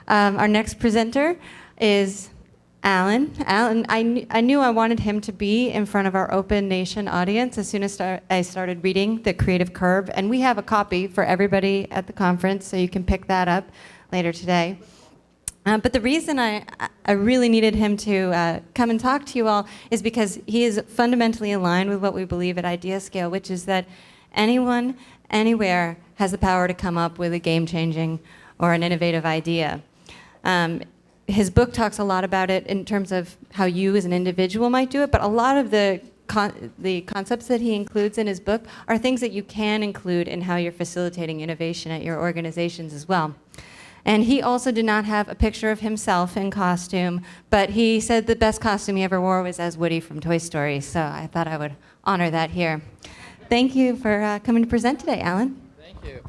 Our next presenter is Alan. Alan, I knew I wanted him to be in front of our Open Nation audience as soon as I started reading The Creative Curve. And we have a copy for everybody at the conference, so you can pick that up later today. But the reason I really needed him to come and talk to you all is because he is fundamentally aligned with what we believe at IdeaScale, which is that anyone, anywhere, has the power to come up with a game-changing or an innovative idea. His book talks a lot about it in terms of how you as an individual might do it, but a lot of the concepts that he includes in his book are things that you can include in how you're facilitating innovation at your organizations as well. And he also did not have a picture of himself in costume, but he said the best costume he ever wore was as Woody from Toy Story, so I thought I would honor that here. Thank you for coming to present today, Alan. Thank you.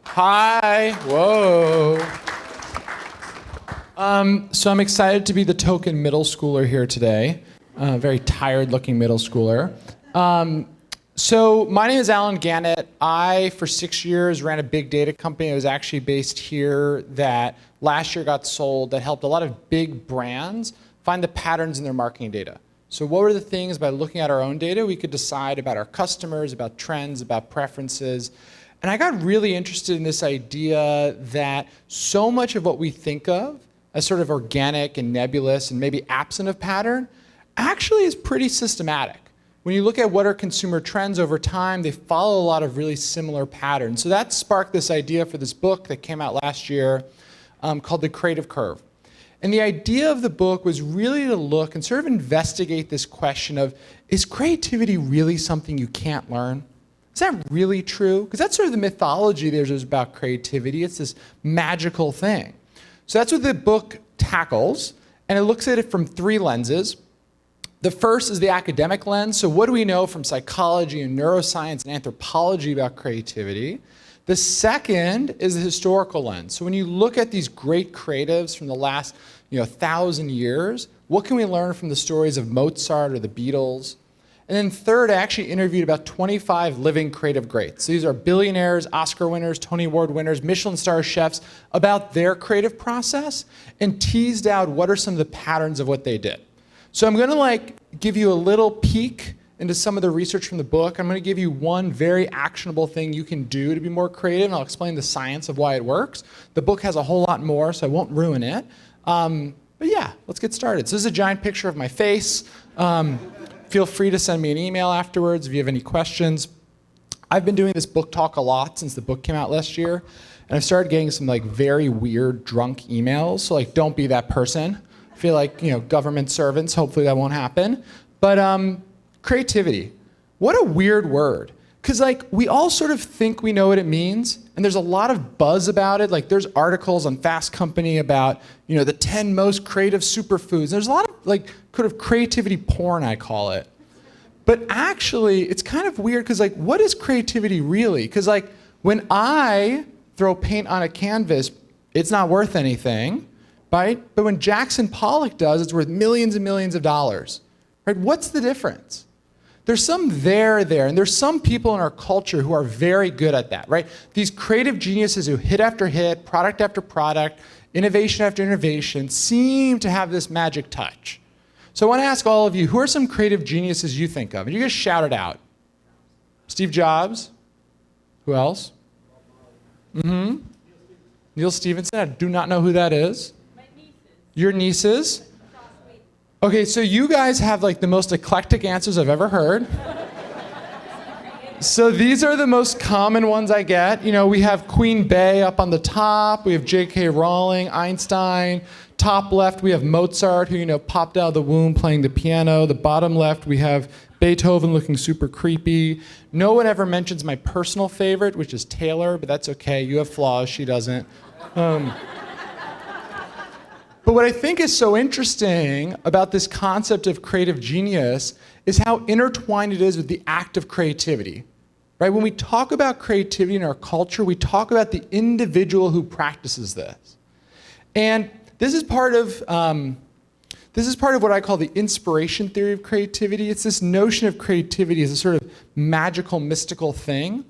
Hi. Whoa. So I'm excited to be the token middle schooler here today. Very tired-looking middle schooler. So my name is Alan Gannett. I, for 6 years, ran a big data company that was actually based here that last year got sold that helped a lot of big brands find the patterns in their marketing data. So what were the things, by looking at our own data, we could decide about our customers, about trends, about preferences. And I got really interested in this idea that so much of what we think of as sort of organic and nebulous and maybe absent of pattern actually is pretty systematic. When you look at what are consumer trends over time, they follow a lot of really similar patterns. So that sparked this idea for this book that came out last year called The Creative Curve. And the idea of the book was really to look and sort of investigate this question of, is creativity really something you can't learn? Is that really true? Because that's sort of the mythology there's about creativity. It's this magical thing. So that's what the book tackles, and it looks at it from 3 lenses. The first is the academic lens. So what do we know from psychology and neuroscience and anthropology about creativity? The second is the historical lens. So when you look at these great creatives from the last 1,000 years, what can we learn from the stories of Mozart or the Beatles? And then third, I actually interviewed about 25 living creative greats. So these are billionaires, Oscar winners, Tony Award winners, Michelin star chefs, about their creative process and teased out what are some of the patterns of what they did. So I'm gonna give you a little peek into some of the research from the book. I'm gonna give you one very actionable thing you can do to be more creative, and I'll explain the science of why it works. The book has a whole lot more, so I won't ruin it. But yeah, let's get started. So this is a giant picture of my face. Feel free to send me an email afterwards if you have any questions. I've been doing this book talk a lot since the book came out last year, and I've started getting some very weird drunk emails, so don't be that person. I feel like, government servants, hopefully that won't happen. But creativity, what a weird word. Because we all sort of think we know what it means, and there's a lot of buzz about it. There's articles on Fast Company about the 10 most creative superfoods. There's a lot of creativity porn, I call it. But actually, it's kind of weird because what is creativity really? Because when I throw paint on a canvas, it's not worth anything, right? But when Jackson Pollock does, it's worth millions and millions of dollars, right? What's the difference? There's some there, and there's some people in our culture who are very good at that, right? These creative geniuses who hit after hit, product after product, innovation after innovation, seem to have this magic touch. So I want to ask all of you, who are some creative geniuses you think of? And you just shout it out. Steve Jobs. Who else? Neil Stephenson. I do not know who that is. My nieces. Your nieces? Okay, so you guys have the most eclectic answers I've ever heard. So these are the most common ones I get. We have Queen Bey up on the top. We have J.K. Rowling, Einstein. Top left, we have Mozart, who popped out of the womb playing the piano. The bottom left, we have Beethoven looking super creepy. No one ever mentions my personal favorite, which is Taylor, but that's okay. You have flaws, she doesn't. But what I think is so interesting about this concept of creative genius is how intertwined it is with the act of creativity. Right? When we talk about creativity in our culture, we talk about the individual who practices this. And this is part of what I call the inspiration theory of creativity. It's this notion of creativity as a sort of magical, mystical thing.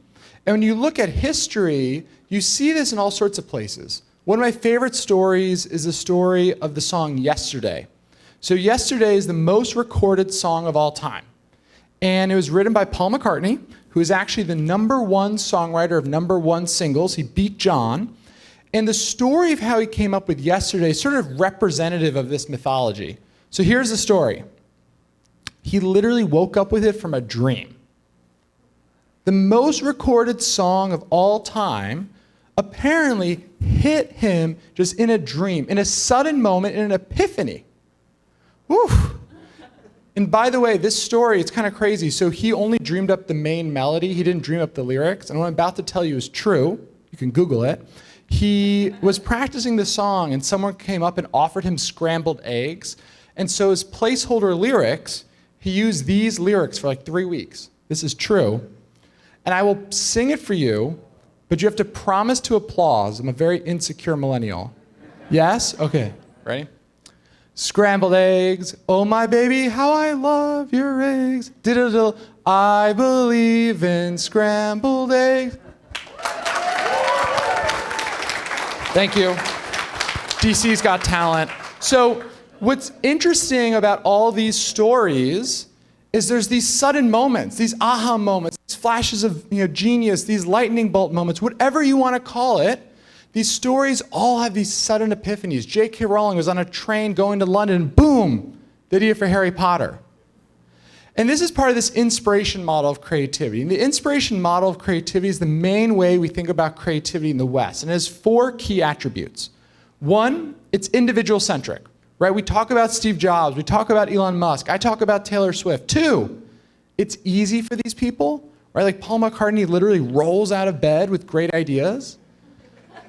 And when you look at history, you see this in all sorts of places. One of my favorite stories is the story of the song Yesterday. So Yesterday is the most recorded song of all time. And it was written by Paul McCartney, who is actually the #1 songwriter of #1 singles. He beat John. And the story of how he came up with Yesterday is sort of representative of this mythology. So here's the story. He literally woke up with it from a dream. The most recorded song of all time apparently hit him just in a dream, in a sudden moment, in an epiphany. Whew. And by the way, this story, it's kind of crazy. So he only dreamed up the main melody. He didn't dream up the lyrics. And what I'm about to tell you is true. You can Google it. He was practicing the song, and someone came up and offered him scrambled eggs. And so as placeholder lyrics, he used these lyrics for like 3 weeks. This is true. And I will sing it for you, but you have to promise to applause. I'm a very insecure millennial. Yes? Okay. Ready? Scrambled eggs, oh my baby, how I love your eggs. Diddle, I believe in scrambled eggs. Thank you. DC's got talent. So what's interesting about all these stories is there's these sudden moments, these aha moments, these flashes of genius, these lightning bolt moments, whatever you want to call it. These stories all have these sudden epiphanies. J.K. Rowling was on a train going to London, and boom, the idea for Harry Potter. And this is part of this inspiration model of creativity. And the inspiration model of creativity is the main way we think about creativity in the West. And it has 4 key attributes. One, it's individual-centric, right? We talk about Steve Jobs. We talk about Elon Musk. I talk about Taylor Swift. 2, it's easy for these people, right? Like Paul McCartney literally rolls out of bed with great ideas.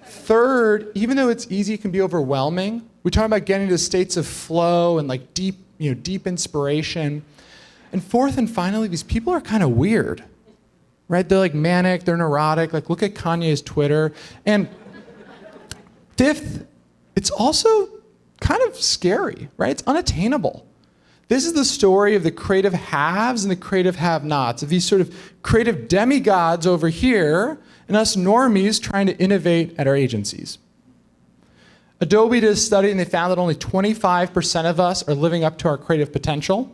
3rd, even though it's easy, it can be overwhelming. We talk about getting to states of flow and like deep inspiration. And 4th and finally, these people are kind of weird, right? They're like manic, they're neurotic. Like look at Kanye's Twitter. And 5th, it's also kind of scary, right? It's unattainable. This is the story of the creative haves and the creative have-nots, of these sort of creative demigods over here and us normies trying to innovate at our agencies. Adobe did a study and they found that only 25% of us are living up to our creative potential.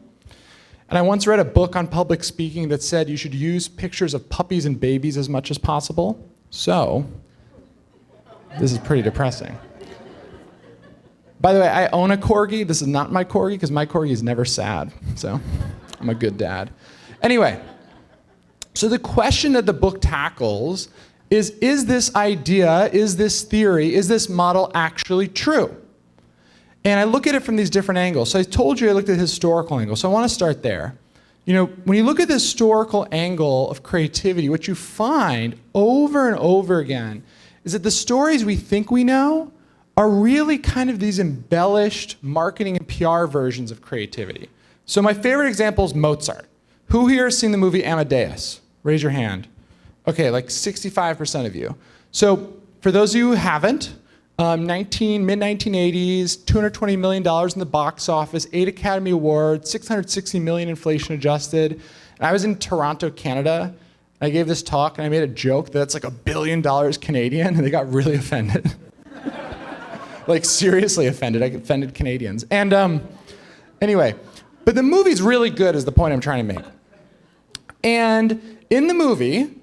And I once read a book on public speaking that said you should use pictures of puppies and babies as much as possible. So, this is pretty depressing. By the way, I own a corgi. This is not my corgi because my corgi is never sad. So, I'm a good dad. Anyway, so the question that the book tackles is this idea, is this theory, is this model actually true? And I look at it from these different angles. So I told you I looked at the historical angle, so I want to start there. When you look at the historical angle of creativity, what you find over and over again is that the stories we think we know are really kind of these embellished marketing and PR versions of creativity. So my favorite example is Mozart. Who here has seen the movie Amadeus? Raise your hand. Okay, like 65% of you. So for those of you who haven't, mid-1980s, $220 million in the box office, 8 Academy Awards, $660 million inflation adjusted. And I was in Toronto, Canada. I gave this talk and I made a joke that's like $1 billion Canadian, and they got really offended. Like seriously offended. I offended Canadians. And anyway, but the movie's really good is the point I'm trying to make. And in the movie,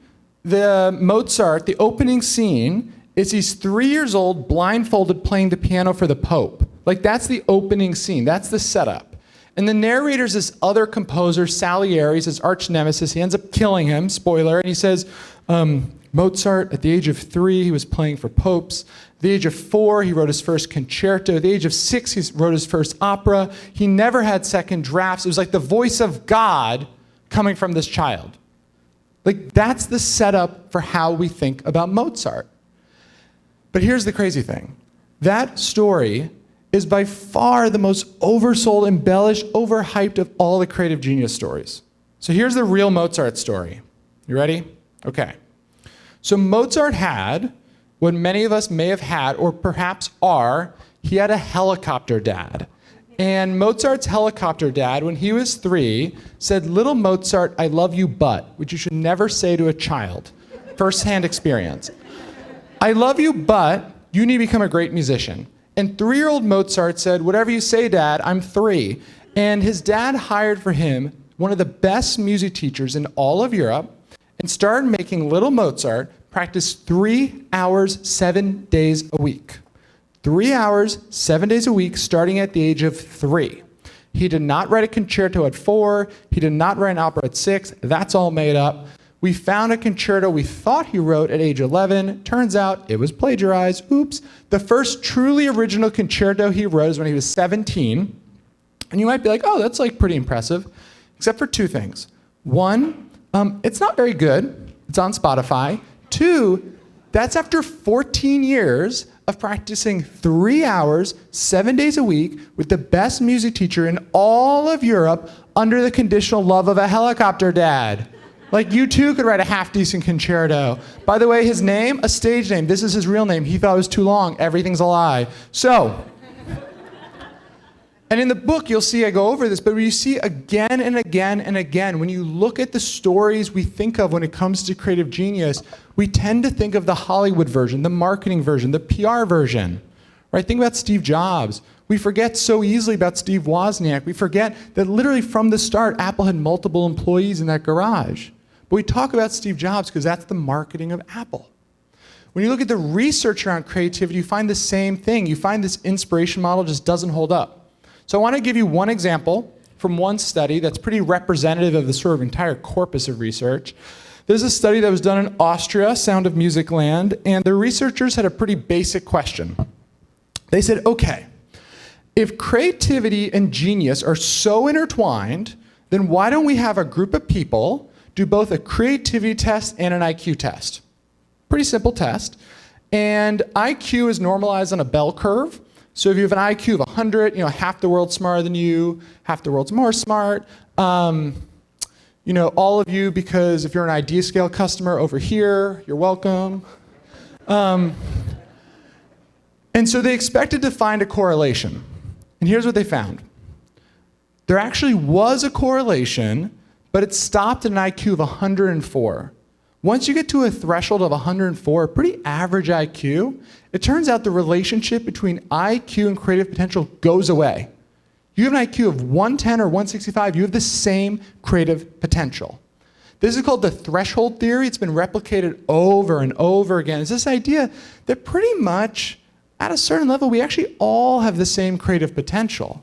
the Mozart, the opening scene, is he's 3 years old, blindfolded, playing the piano for the Pope. Like that's the opening scene. That's the setup. And the narrator's this other composer, Salieri's his arch nemesis. He ends up killing him, spoiler, and he says, Mozart, at the age of 3, he was playing for popes. At the age of 4, he wrote his first concerto. At the age of 6, he wrote his first opera. He never had second drafts. It was like the voice of God coming from this child. Like that's the setup for how we think about Mozart. But here's the crazy thing. That story is by far the most oversold, embellished, overhyped of all the creative genius stories. So here's the real Mozart story. You ready? Okay. So Mozart had what many of us may have had, or perhaps are, he had a helicopter dad. And Mozart's helicopter dad, when he was 3, said, "Little Mozart, I love you, but," which you should never say to a child. First-hand experience. "I love you, but you need to become a great musician. And 3-year-old Mozart said, whatever you say, Dad, I'm 3. And his dad hired for him one of the best music teachers in all of Europe and started making little Mozart practice 3 hours, 7 days a week. 3 hours, 7 days a week, starting at the age of 3. He did not write a concerto at 4. He did not write an opera at 6. That's all made up. We found a concerto we thought he wrote at age 11. Turns out it was plagiarized. Oops. The first truly original concerto he wrote is when he was 17. And you might be like, oh, that's like pretty impressive, except for 2 things. 1, it's not very good. It's on Spotify. 2, that's after 14 years of practicing 3 hours, 7 days a week with the best music teacher in all of Europe under the conditional love of a helicopter dad. Like, you too could write a half-decent concerto. By the way, his name, a stage name. This is his real name. He thought it was too long. Everything's a lie. So, and in the book, you'll see I go over this, but you see again and again and again, when you look at the stories we think of when it comes to creative genius, we tend to think of the Hollywood version, the marketing version, the PR version, right? Think about Steve Jobs. We forget so easily about Steve Wozniak. We forget that literally from the start, Apple had multiple employees in that garage. But we talk about Steve Jobs because that's the marketing of Apple. When you look at the research around creativity, you find the same thing. You find this inspiration model just doesn't hold up. So I want to give you one example from one study that's pretty representative of the sort of entire corpus of research. There's a study that was done in Austria, Sound of Music land, and the researchers had a pretty basic question. They said, okay, if creativity and genius are so intertwined, then why don't we have a group of people do both a creativity test and an IQ test? Pretty simple test. And IQ is normalized on a bell curve. So if you have an IQ of 100, half the world's smarter than you, half the world's more smart. All of you, because if you're an Idea Scale customer over here, you're welcome. And so they expected to find a correlation. And here's what they found. There actually was a correlation, but it stopped at an IQ of 104. Once you get to a threshold of 104, a pretty average IQ, it turns out the relationship between IQ and creative potential goes away. You have an IQ of 110 or 165, you have the same creative potential. This is called the threshold theory. It's been replicated over and over again. It's this idea that pretty much at a certain level, we actually all have the same creative potential.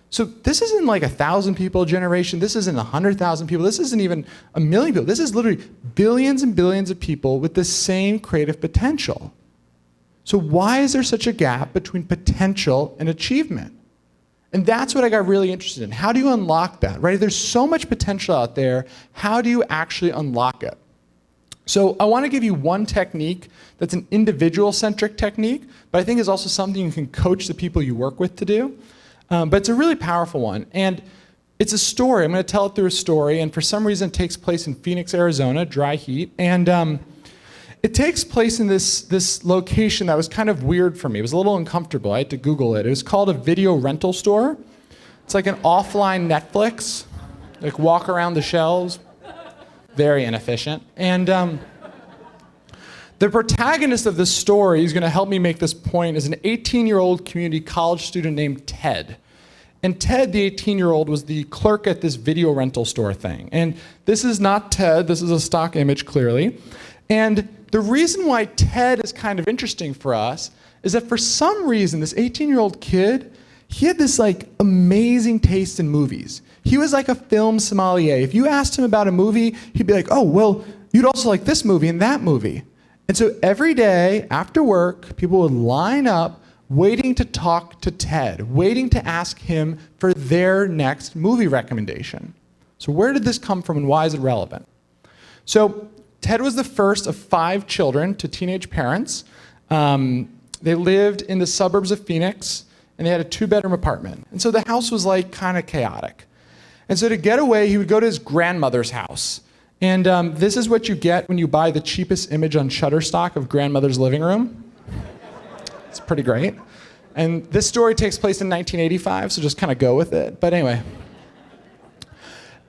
So this isn't like 1,000 people a generation. This isn't 100,000 people. This isn't even 1 million people. This is literally billions and billions of people with the same creative potential. So why is there such a gap between potential and achievement? And that's what I got really interested in. How do you unlock that, right? There's so much potential out there. How do you actually unlock it? So I want to give you one technique that's an individual-centric technique, but I think is also something you can coach the people you work with to do. But it's a really powerful one. And it's a story. I'm going to tell it through a story. And for some reason, it takes place in Phoenix, Arizona, dry heat. And it takes place in this location that was kind of weird for me. It was a little uncomfortable. I had to Google it. It was called a video rental store. It's like an offline Netflix. Like walk around the shelves. Very inefficient. And the protagonist of this story is going to help me make this point is an 18-year-old community college student named Ted. And Ted, the 18-year-old, was the clerk at this video rental store thing. And this is not Ted. This is a stock image, clearly. And the reason why Ted is kind of interesting for us is that for some reason, this 18-year-old kid, he had this like amazing taste in movies. He was like a film sommelier. If you asked him about a movie, he'd be like, oh, well, you'd also like this movie and that movie. And so every day after work, people would line up waiting to talk to Ted, waiting to ask him for their next movie recommendation. So where did this come from and why is it relevant? So Ted was the first of 5 children to teenage parents. They lived in the suburbs of Phoenix, and they had a 2-bedroom apartment. And so the house was like kind of chaotic. And so to get away, he would go to his grandmother's house. And this is what you get when you buy the cheapest image on Shutterstock of grandmother's living room. It's pretty great. And this story takes place in 1985, so just kind of go with it. But anyway.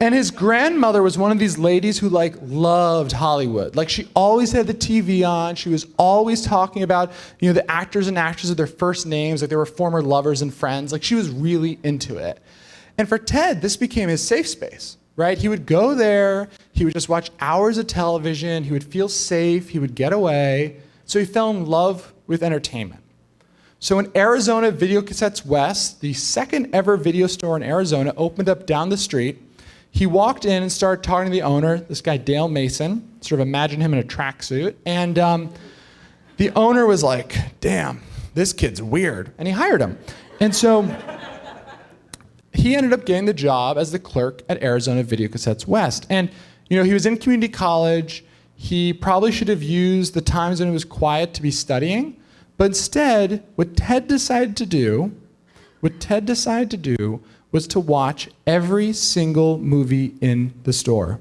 And his grandmother was one of these ladies who like loved Hollywood. Like she always had the TV on. She was always talking about, the actors and actresses with their first names, like they were former lovers and friends. Like she was really into it. And for Ted, this became his safe space, right? He would go there, he would just watch hours of television, he would feel safe, he would get away. So he fell in love with entertainment. So in Arizona, Videocassettes West, the second ever video store in Arizona, opened up down the street. He walked in and started talking to the owner, this guy Dale Mason, sort of imagine him in a tracksuit. And the owner was like, damn, this kid's weird. And he hired him. And so he ended up getting the job as the clerk at Arizona Videocassettes West. And he was in community college. He probably should have used the times when he was quiet to be studying. But instead, what Ted decided to do was to watch every single movie in the store.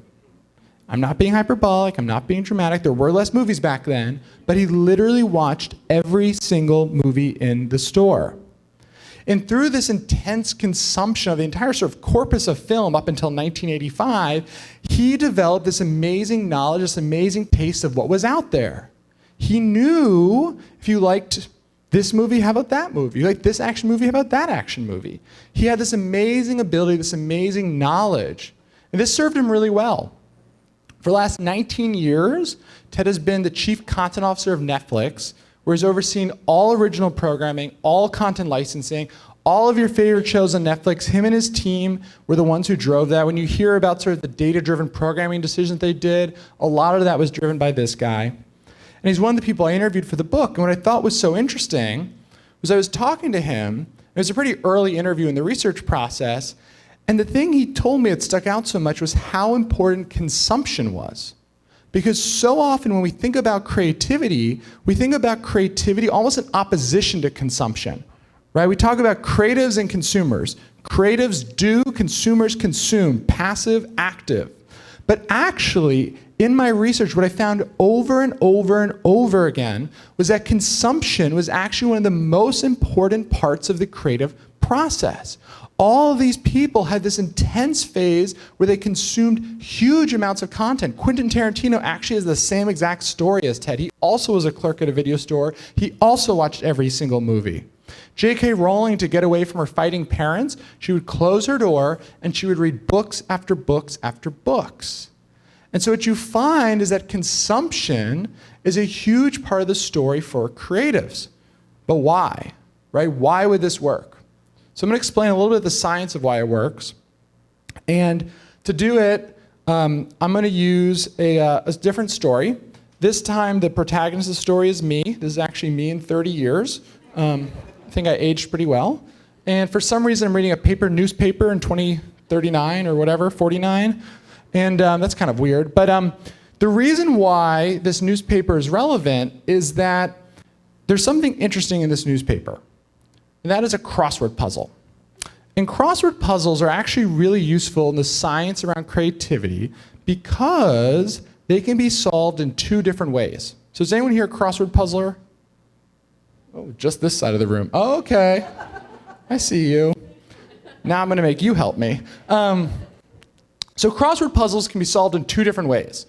I'm not being hyperbolic, I'm not being dramatic, there were less movies back then, but he literally watched every single movie in the store. And through this intense consumption of the entire sort of corpus of film up until 1985, he developed this amazing knowledge, this amazing taste of what was out there. He knew if you liked this movie, how about that movie? You like this action movie, how about that action movie? He had this amazing ability, this amazing knowledge. And this served him really well. For the last 19 years, Ted has been the chief content officer of Netflix, where he's overseen all original programming, all content licensing, all of your favorite shows on Netflix. Him and his team were the ones who drove that. When you hear about sort of the data-driven programming decisions they did, a lot of that was driven by this guy. And he's one of the people I interviewed for the book. And what I thought was so interesting was I was talking to him. It was a pretty early interview in the research process. And the thing he told me that stuck out so much was how important consumption was. Because so often when we think about creativity almost in opposition to consumption, right? We talk about creatives and consumers. Creatives do, consumers consume, passive, active. But actually, in my research, what I found over and over and over again was that consumption was actually one of the most important parts of the creative process. All of these people had this intense phase where they consumed huge amounts of content. Quentin Tarantino actually has the same exact story as Ted. He also was a clerk at a video store. He also watched every single movie. J.K. Rowling, to get away from her fighting parents, she would close her door and she would read books after books after books. And so what you find is that consumption is a huge part of the story for creatives. But why, right? Why would this work? So I'm going to explain a little bit of the science of why it works. And to do it, I'm going to use a different story. This time, the protagonist of the story is me. This is actually me in 30 years. I think I aged pretty well. And for some reason, I'm reading a newspaper in 2039 or whatever, 49. And that's kind of weird. But the reason why this newspaper is relevant is that there's something interesting in this newspaper. And that is a crossword puzzle. And crossword puzzles are actually really useful in the science around creativity because they can be solved in two different ways. So is anyone here a crossword puzzler? Oh, just this side of the room. Oh, okay. I see you. Now I'm going to make you help me. So crossword puzzles can be solved in two different ways.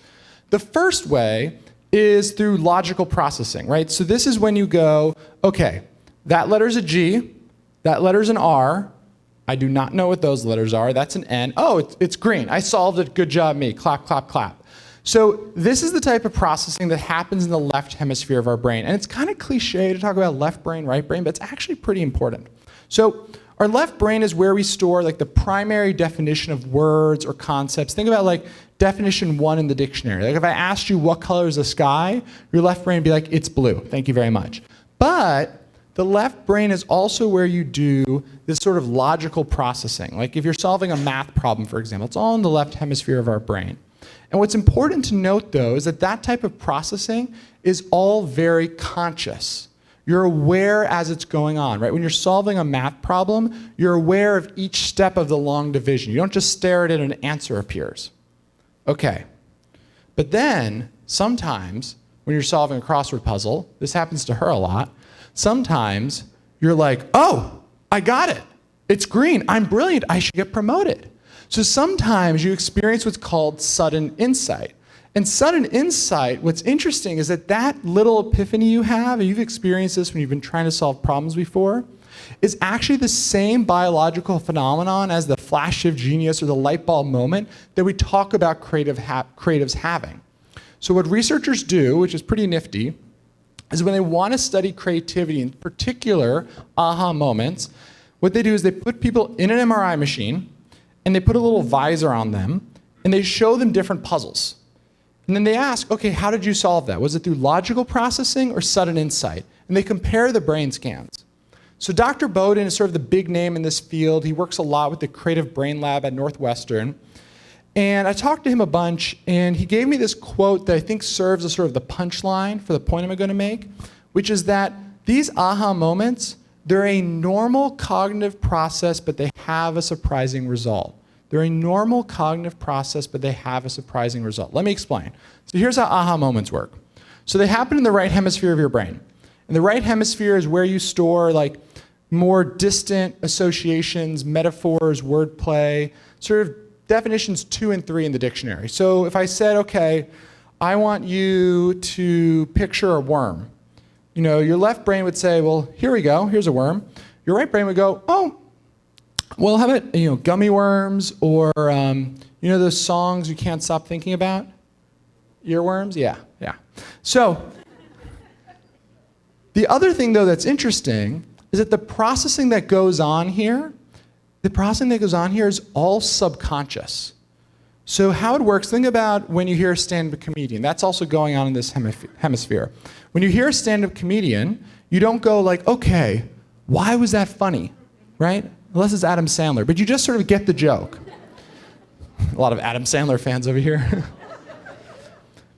The first way is through logical processing, right? So this is when you go, okay, that letter's a G, that letter's an R. I do not know what those letters are. That's an N. Oh, it's green. I solved it. Good job, me. Clap, clap, clap. So this is the type of processing that happens in the left hemisphere of our brain. And it's kind of cliche to talk about left brain, right brain, but it's actually pretty important. So our left brain is where we store like the primary definition of words or concepts. Think about like definition 1 in the dictionary. Like if I asked you what color is the sky, your left brain would be like, it's blue. Thank you very much. But the left brain is also where you do this sort of logical processing. Like if you're solving a math problem, for example, it's all in the left hemisphere of our brain. And what's important to note, though, is that that type of processing is all very conscious. You're aware as it's going on, right? When you're solving a math problem, you're aware of each step of the long division. You don't just stare at it and an answer appears. Okay. But then, sometimes, when you're solving a crossword puzzle, this happens to her a lot, sometimes you're like, oh, I got it. It's green. I'm brilliant. I should get promoted. So sometimes you experience what's called sudden insight. And sudden insight, what's interesting is that that little epiphany you have, and you've experienced this when you've been trying to solve problems before, is actually the same biological phenomenon as the flash of genius or the light bulb moment that we talk about creatives having. So what researchers do, which is pretty nifty, is when they want to study creativity, in particular aha moments, what they do is they put people in an MRI machine and they put a little visor on them and they show them different puzzles. And then they ask, okay, how did you solve that? Was it through logical processing or sudden insight? And they compare the brain scans. So Dr. Bowden is sort of the big name in this field. He works a lot with the Creative Brain Lab at Northwestern. And I talked to him a bunch, and he gave me this quote that I think serves as sort of the punchline for the point I'm going to make, which is that these aha moments, they're a normal cognitive process, but they have a surprising result. They're a normal cognitive process, but they have a surprising result. Let me explain. So here's how aha moments work. So they happen in the right hemisphere of your brain. And the right hemisphere is where you store like more distant associations, metaphors, wordplay, sort of definitions 2 and 3 in the dictionary. So if I said, okay, I want you to picture a worm, your left brain would say, well, here we go, here's a worm. Your right brain would go, oh, well, how about gummy worms or those songs you can't stop thinking about? Earworms? Yeah. So the other thing, though, that's interesting is that the processing that goes on here is all subconscious. So how it works, think about when you hear a stand-up comedian. That's also going on in this hemisphere. When you hear a stand-up comedian, you don't go like, okay, why was that funny, right? Unless it's Adam Sandler, but you just sort of get the joke. A lot of Adam Sandler fans over here.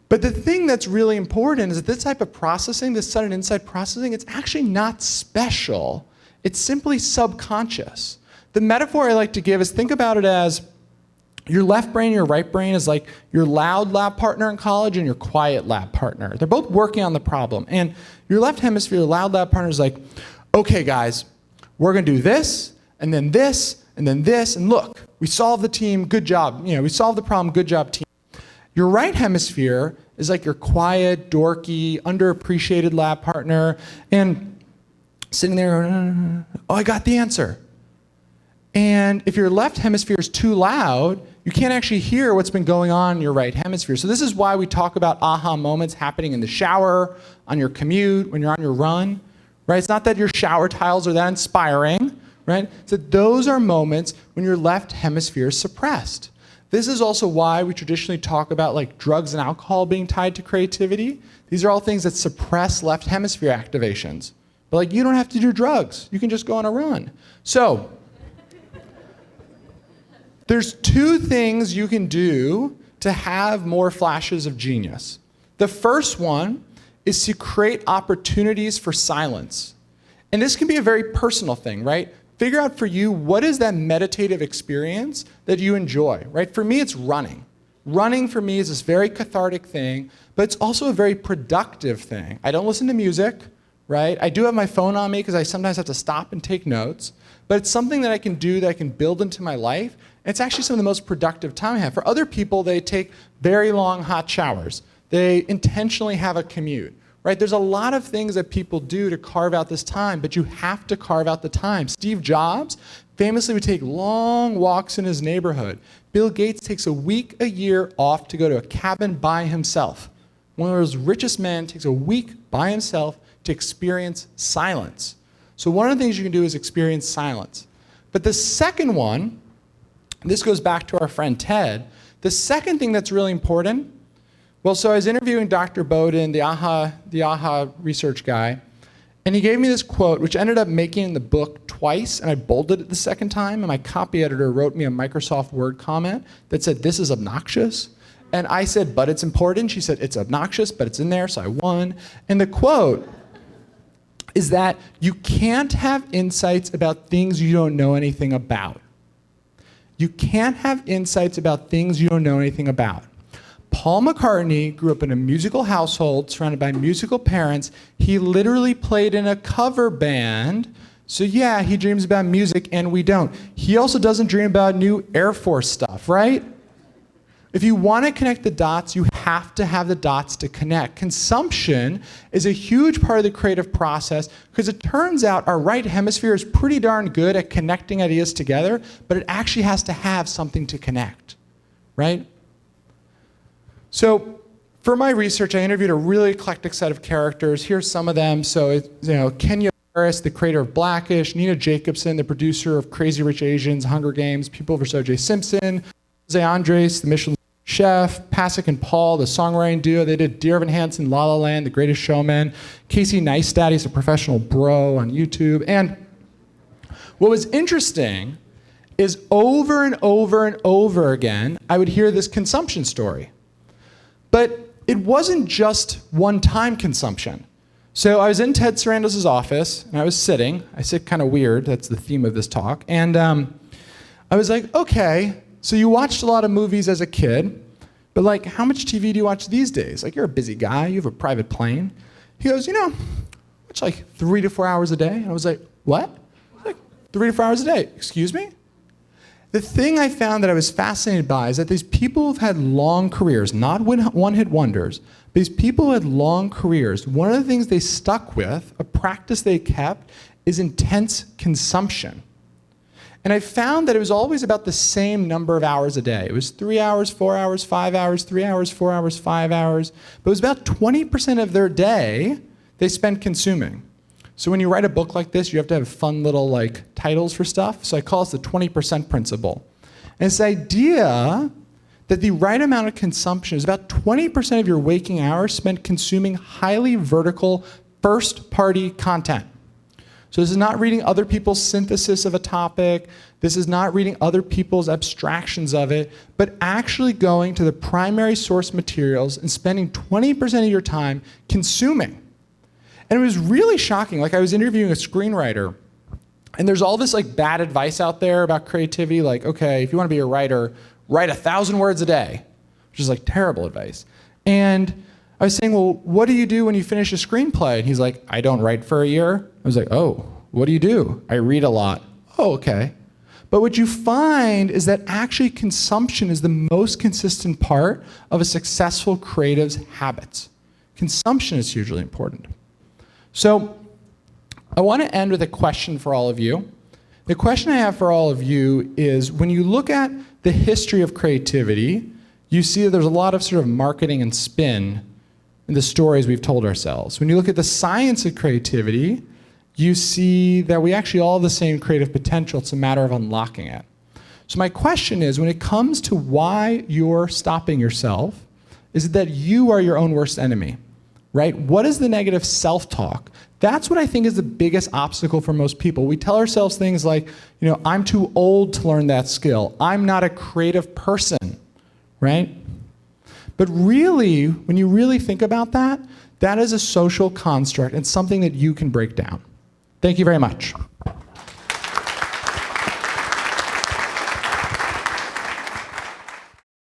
But the thing that's really important is that this type of processing, this sudden insight processing, it's actually not special. It's simply subconscious. The metaphor I like to give is think about it as your left brain and your right brain is like your loud lab partner in college and your quiet lab partner. They're both working on the problem. And your left hemisphere, your loud lab partner is like, okay, guys, we're going to do this, and then this, and then this, and look, we solved the team, good job. We solved the problem, good job, team. Your right hemisphere is like your quiet, dorky, underappreciated lab partner, and sitting there, oh, I got the answer. And if your left hemisphere is too loud, you can't actually hear what's been going on in your right hemisphere. So this is why we talk about aha moments happening in the shower, on your commute, when you're on your run, right? It's not that your shower tiles are that inspiring, right? So those are moments when your left hemisphere is suppressed. This is also why we traditionally talk about like drugs and alcohol being tied to creativity. These are all things that suppress left hemisphere activations. But like you don't have to do drugs. You can just go on a run. So there's 2 things you can do to have more flashes of genius. The first one is to create opportunities for silence. And this can be a very personal thing, right? Figure out for you, what is that meditative experience that you enjoy, right? For me, it's running. Running for me is this very cathartic thing, but it's also a very productive thing. I don't listen to music, right? I do have my phone on me because I sometimes have to stop and take notes, but it's something that I can do that I can build into my life. And it's actually some of the most productive time I have. For other people, they take very long hot showers. They intentionally have a commute. Right? There's a lot of things that people do to carve out this time, but you have to carve out the time. Steve Jobs famously would take long walks in his neighborhood. Bill Gates takes a week a year off to go to a cabin by himself. One of those richest men takes a week by himself to experience silence. So one of the things you can do is experience silence. But the second one, this goes back to our friend Ted, the second thing that's really important. Well, so I was interviewing Dr. Bowden, the AHA research guy, and he gave me this quote, which ended up making the book twice, and I bolded it the second time, and my copy editor wrote me a Microsoft Word comment that said, this is obnoxious. And I said, but it's important. She said, it's obnoxious, but it's in there, so I won. And the quote is that you can't have insights about things you don't know anything about. You can't have insights about things you don't know anything about. Paul McCartney grew up in a musical household surrounded by musical parents. He literally played in a cover band So yeah, he dreams about music and we don't. He also doesn't dream about new Air Force stuff, right? If you want to connect the dots, you have to have the dots to connect. Consumption is a huge part of the creative process because it turns out our right hemisphere is pretty darn good at connecting ideas together, but it actually has to have something to connect, right? So for my research, I interviewed a really eclectic set of characters. Here's some of them. So Kenya Barris, the creator of Blackish, Nina Jacobson, the producer of Crazy Rich Asians, Hunger Games, People vs. O.J. Simpson, Jose Andres, the Michelin chef, Pasek and Paul, the songwriting duo. They did Dear Evan Hansen, La La Land, The Greatest Showman. Casey Neistat, he's a professional bro on YouTube. And what was interesting is over and over and over again, I would hear this consumption story. But it wasn't just one-time consumption. So I was in Ted Sarandos' office, and I was sitting. I sit kind of weird. That's the theme of this talk. And I was like, okay, so you watched a lot of movies as a kid, but like, how much TV do you watch these days? Like, you're a busy guy. You have a private plane. He goes, watch like 3 to 4 hours a day. And I was like, what? Like 3 to 4 hours a day. Excuse me? The thing I found that I was fascinated by is that these people who've had long careers, not one-hit wonders, but these people who had long careers, one of the things they stuck with, a practice they kept, is intense consumption. And I found that it was always about the same number of hours a day. It was 3 hours, 4 hours, 5 hours, 3 hours, 4 hours, 5 hours. But it was about 20% of their day they spent consuming. So when you write a book like this, you have to have fun little titles for stuff. So I call this the 20% principle. And it's the idea that the right amount of consumption is about 20% of your waking hours spent consuming highly vertical first-party content. So this is not reading other people's synthesis of a topic. This is not reading other people's abstractions of it, but actually going to the primary source materials and spending 20% of your time consuming. And it was really shocking. I was interviewing a screenwriter, and there's all this bad advice out there about creativity, okay, if you want to be a writer, write 1,000 words a day, which is terrible advice. And I was saying, well, what do you do when you finish a screenplay? And he's like, I don't write for a year. I was like, oh, what do you do? I read a lot. Oh, okay. But what you find is that actually consumption is the most consistent part of a successful creative's habits. Consumption is hugely important. So I want to end with a question for all of you. The question I have for all of you is, when you look at the history of creativity, you see that there's a lot of sort of marketing and spin in the stories we've told ourselves. When you look at the science of creativity, you see that we actually all have the same creative potential. It's a matter of unlocking it. So my question is, when it comes to why you're stopping yourself, is it that you are your own worst enemy, right? What is the negative self-talk? That's what I think is the biggest obstacle for most people. We tell ourselves things like, I'm too old to learn that skill. I'm not a creative person, right? But really, when you really think about that, that is a social construct and something that you can break down. Thank you very much.